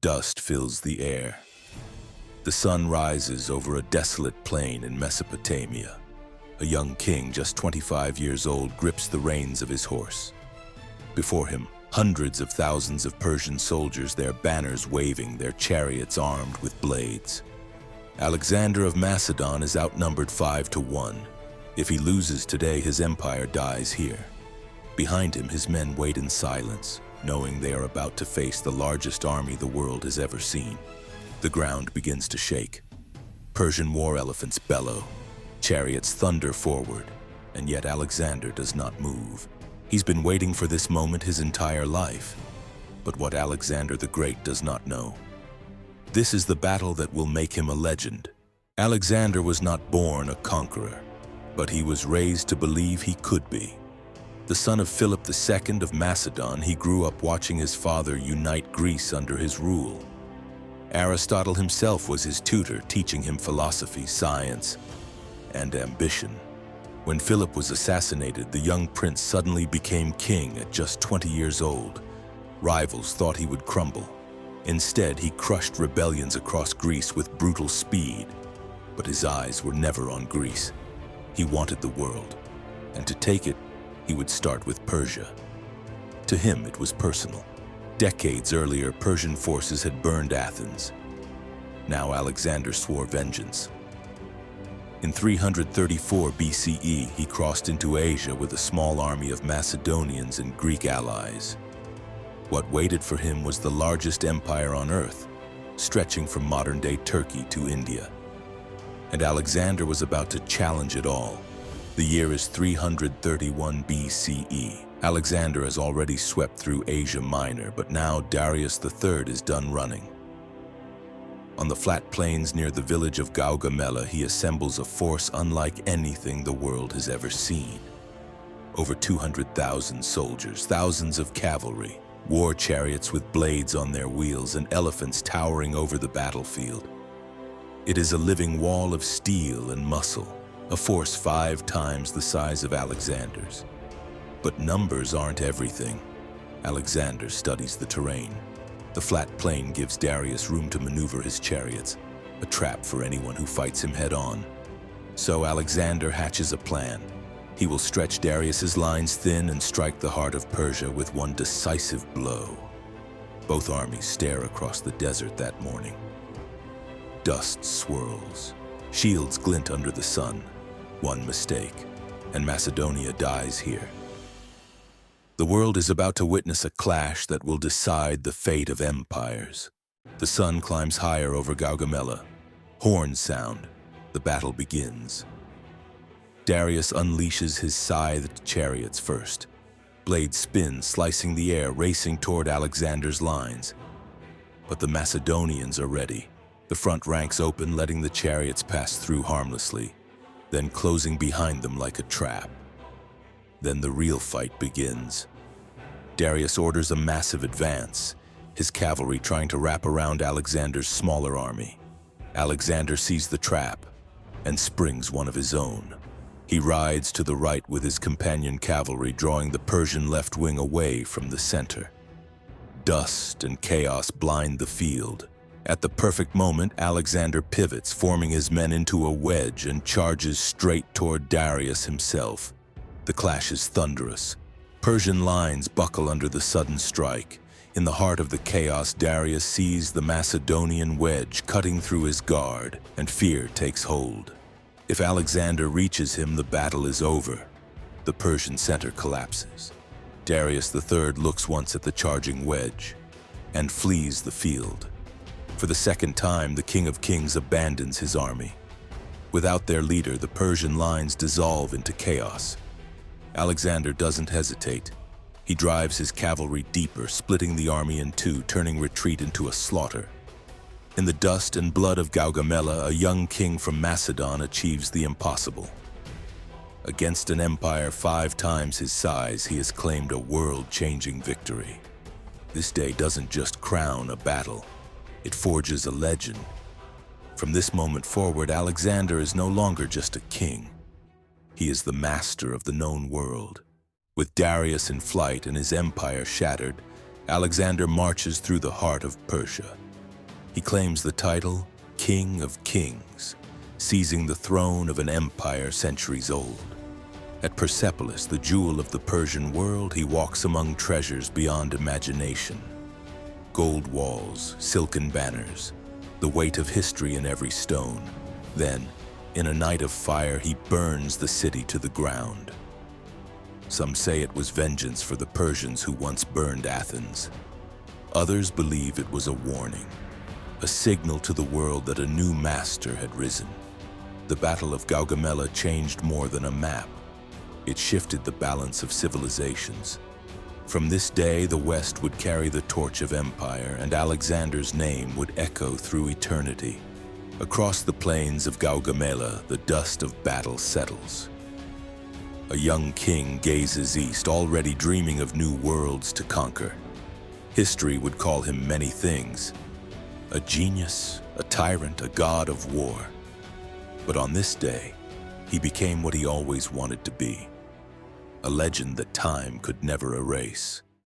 Dust fills the air. The sun rises over a desolate plain in Mesopotamia. A young king, just 25 years old, grips the reins of his horse. Before him, hundreds of thousands of Persian soldiers, their banners waving, their chariots armed with blades. Alexander of Macedon is outnumbered 5-1. If he loses today, his empire dies here. Behind him, his men wait in silence, knowing they are about to face the largest army the world has ever seen. The ground begins to shake. Persian war elephants bellow. Chariots thunder forward, and yet Alexander does not move. He's been waiting for this moment his entire life. But what Alexander the Great does not know: this is the battle that will make him a legend. Alexander was not born a conqueror, but he was raised to believe he could be. The son of Philip II of Macedon, he grew up watching his father unite Greece under his rule. Aristotle himself was his tutor, teaching him philosophy, science, and ambition. When Philip was assassinated, the young prince suddenly became king at just 20 years old. Rivals thought he would crumble. Instead, he crushed rebellions across Greece with brutal speed. But his eyes were never on Greece. He wanted the world, and to take it, he would start with Persia. To him, it was personal. Decades earlier, Persian forces had burned Athens. Now Alexander swore vengeance. In 334 BCE, he crossed into Asia with a small army of Macedonians and Greek allies. What waited for him was the largest empire on earth, stretching from modern-day Turkey to India. And Alexander was about to challenge it all. The year is 331 BCE. Alexander has already swept through Asia Minor, but now Darius III is done running. On the flat plains near the village of Gaugamela, he assembles a force unlike anything the world has ever seen. Over 200,000 soldiers, thousands of cavalry, war chariots with blades on their wheels, and elephants towering over the battlefield. It is a living wall of steel and muscle, a force 5 times the size of Alexander's. But numbers aren't everything. Alexander studies the terrain. The flat plain gives Darius room to maneuver his chariots, a trap for anyone who fights him head-on. So Alexander hatches a plan. He will stretch Darius's lines thin and strike the heart of Persia with one decisive blow. Both armies stare across the desert that morning. Dust swirls. Shields glint under the sun. One mistake, and Macedonia dies here. The world is about to witness a clash that will decide the fate of empires. The sun climbs higher over Gaugamela. Horns sound. The battle begins. Darius unleashes his scythed chariots first. Blades spin, slicing the air, racing toward Alexander's lines. But the Macedonians are ready. The front ranks open, letting the chariots pass through harmlessly, then closing behind them like a trap. Then the real fight begins. Darius orders a massive advance, his cavalry trying to wrap around Alexander's smaller army. Alexander sees the trap and springs one of his own. He rides to the right with his companion cavalry, drawing the Persian left wing away from the center. Dust and chaos blind the field. At the perfect moment, Alexander pivots, forming his men into a wedge, and charges straight toward Darius himself. The clash is thunderous. Persian lines buckle under the sudden strike. In the heart of the chaos, Darius sees the Macedonian wedge cutting through his guard, and fear takes hold. If Alexander reaches him, the battle is over. The Persian center collapses. Darius III looks once at the charging wedge and flees the field. For the second time, the King of Kings abandons his army. Without their leader, the Persian lines dissolve into chaos. Alexander doesn't hesitate. He drives his cavalry deeper, splitting the army in two, turning retreat into a slaughter. In the dust and blood of Gaugamela, a young king from Macedon achieves the impossible. Against an empire 5 times his size, he has claimed a world-changing victory. This day doesn't just crown a battle, it forges a legend. From this moment forward, Alexander is no longer just a king. He is the master of the known world. With Darius in flight and his empire shattered, Alexander marches through the heart of Persia. He claims the title King of Kings, seizing the throne of an empire centuries old. At Persepolis, the jewel of the Persian world, he walks among treasures beyond imagination. Gold walls, silken banners, the weight of history in every stone. Then, in a night of fire, he burns the city to the ground. Some say it was vengeance for the Persians who once burned Athens. Others believe it was a warning, a signal to the world that a new master had risen. The Battle of Gaugamela changed more than a map. It shifted the balance of civilizations. From this day, the West would carry the torch of empire, and Alexander's name would echo through eternity. Across the plains of Gaugamela, the dust of battle settles. A young king gazes east, already dreaming of new worlds to conquer. History would call him many things: a genius, a tyrant, a god of war. But on this day, he became what he always wanted to be: a legend that time could never erase.